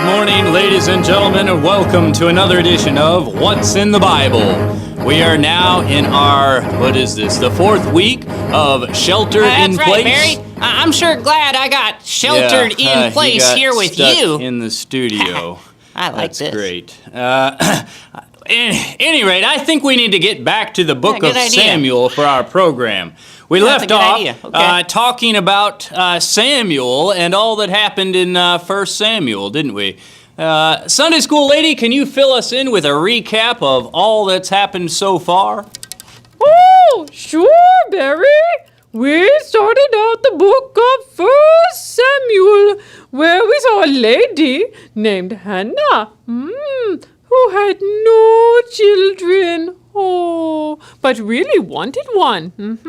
Good morning, ladies and gentlemen, and welcome to another edition of What's in the Bible. We are now in our, the fourth week of Shelter in Place. That's right, Barry. I'm sure glad I got sheltered in place here with you. In the studio. I like That's this. Great. At any rate, I think we need to get back to the book of Samuel for our program. We left off talking about Samuel and all that happened in 1 Samuel, didn't we? Sunday school lady, can you fill us in with a recap of all that's happened so far? Oh, sure, Barry. We started out the book of 1 Samuel, where we saw a lady named Hannah, who had no children, but really wanted one.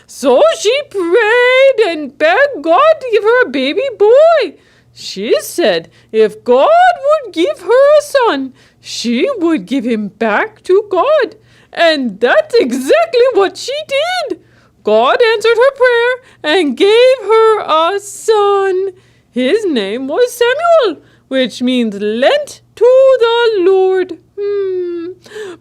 So she prayed and begged God to give her a baby boy. She said if God would give her a son, she would give him back to God. And that's exactly what she did. God answered her prayer and gave her a son. His name was Samuel, which means lent to the Lord.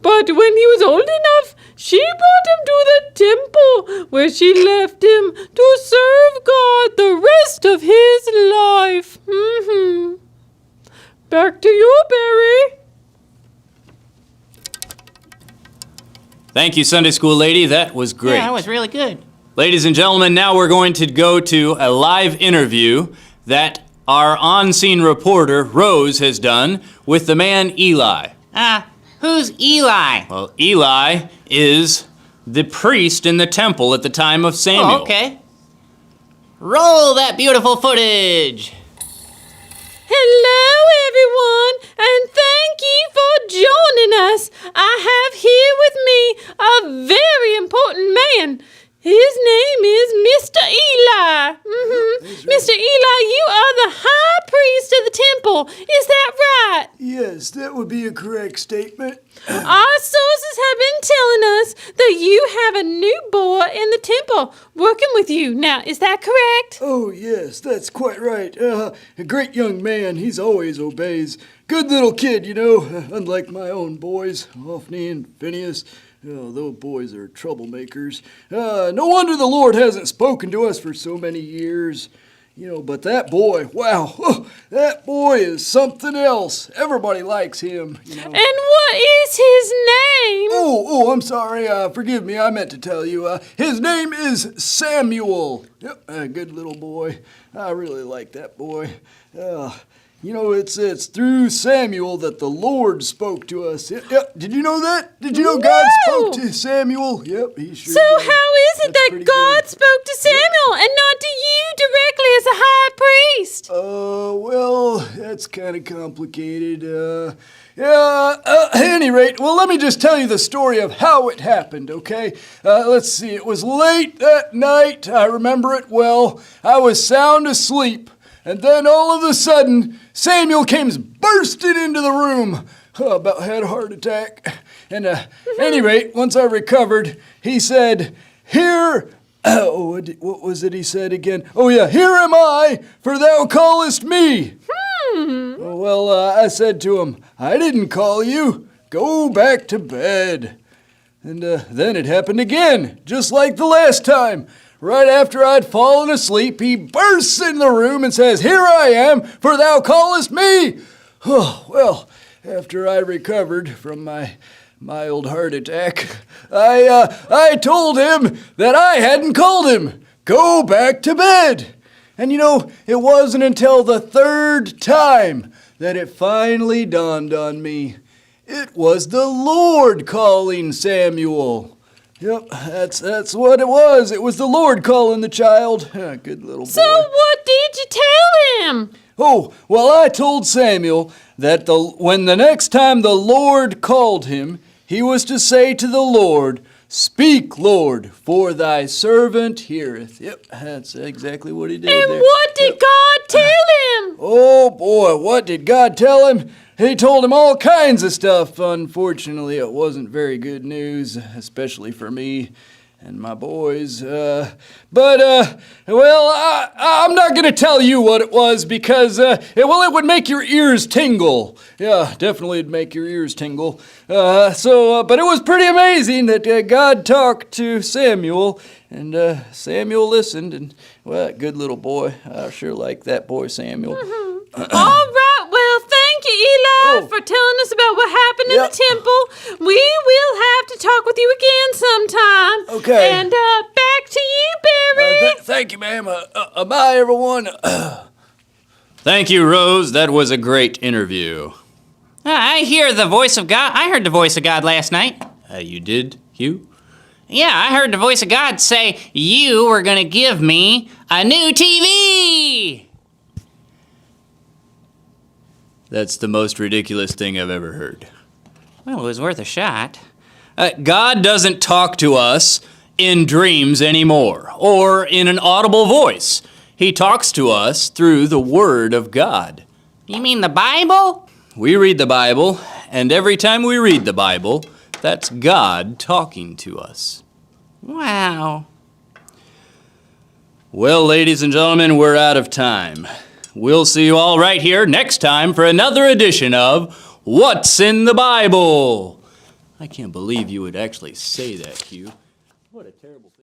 But when he was old enough, she brought him to the temple, where she left him to serve God the rest of his life. Back to you, Barry. Thank you, Sunday school lady. That was great. Yeah, that was really good. Ladies and gentlemen, now we're going to go to a live interview that our on-scene reporter, Rose, has done with the man Eli. Who's Eli? Well, Eli is the priest in the temple at the time of Samuel. Oh, okay. Roll that beautiful footage. Hello, everyone, and thank you for joining us. I have here with me a very important man. His name is Mr. Eli. Mr. Eli, you are the high priest of the temple. Is that right? Yes, that would be a correct statement. Our sources have been telling us that you have a new boy in the temple working with you. Now, is that correct? Oh, yes, that's quite right. A great young man. He's always obeys. Good little kid, you know, unlike my own boys, Hophni and Phineas. Oh, those boys are troublemakers. No wonder the Lord hasn't spoken to us for so many years. You know, but that boy, wow, that boy is something else. Everybody likes him, you know. And what is his name? Oh, I'm sorry. Forgive me. I meant to tell you. His name is Samuel. Yep, a good little boy. I really like that boy. You know, it's through Samuel that the Lord spoke to us. Yep. Did you know that? Did you know God spoke to Samuel? Yep, he sure So did. how is it that God spoke to Samuel and not to you directly as a high priest? Well, that's kind of complicated. At any rate, well, let me just tell you the story of how it happened, okay? Let's see, it was late that night. I remember it well. I was sound asleep. And then all of a sudden, Samuel came bursting into the room. About had a heart attack. And at any rate, once I recovered, he said, "Here," what was it he said again? Oh yeah, "Here am I, for thou callest me." Well, I said to him, "I didn't call you. Go back to bed." And then it happened again, just like the last time. Right after I'd fallen asleep, he bursts in the room and says, "Here I am, for thou callest me." Oh, well, after I recovered from my mild heart attack, I told him that I hadn't called him. Go back to bed. And you know, it wasn't until the third time that it finally dawned on me. It was the Lord calling Samuel. Yep, that's what it was. It was the Lord calling the child. Good little boy. So what did you tell him? Oh, well, I told Samuel that when the next time the Lord called him, he was to say to the Lord, "Speak, Lord, for thy servant heareth." Yep, that's exactly what he did And there. what did God tell him? Oh, boy, what did God tell him? He told him all kinds of stuff. Unfortunately, it wasn't very good news, especially for me. and my boys. Well, I'm not going to tell you what it was because, it would make your ears tingle. Yeah, definitely it'd make your ears tingle. But it was pretty amazing that God talked to Samuel, and Samuel listened, and, well, good little boy. I sure like that boy, Samuel. All right, well, thank you, Eli, for telling us about what happened in the temple. We will have to talk with you again sometime. Okay. And back to you, Barry. Thank you, ma'am. Bye, everyone. Thank you, Rose. That was a great interview. I hear the voice of God. I heard the voice of God last night. You did, Hugh? Yeah, I heard the voice of God say, you were gonna give me a new TV! That's the most ridiculous thing I've ever heard. Well, it was worth a shot. God doesn't talk to us in dreams anymore, or in an audible voice. He talks to us through the Word of God. You mean the Bible? We read the Bible, and every time we read the Bible, that's God talking to us. Wow. Well, ladies and gentlemen, we're out of time. We'll see you all right here next time for another edition of What's in the Bible? I can't believe you would actually say that, Hugh. What a terrible thing.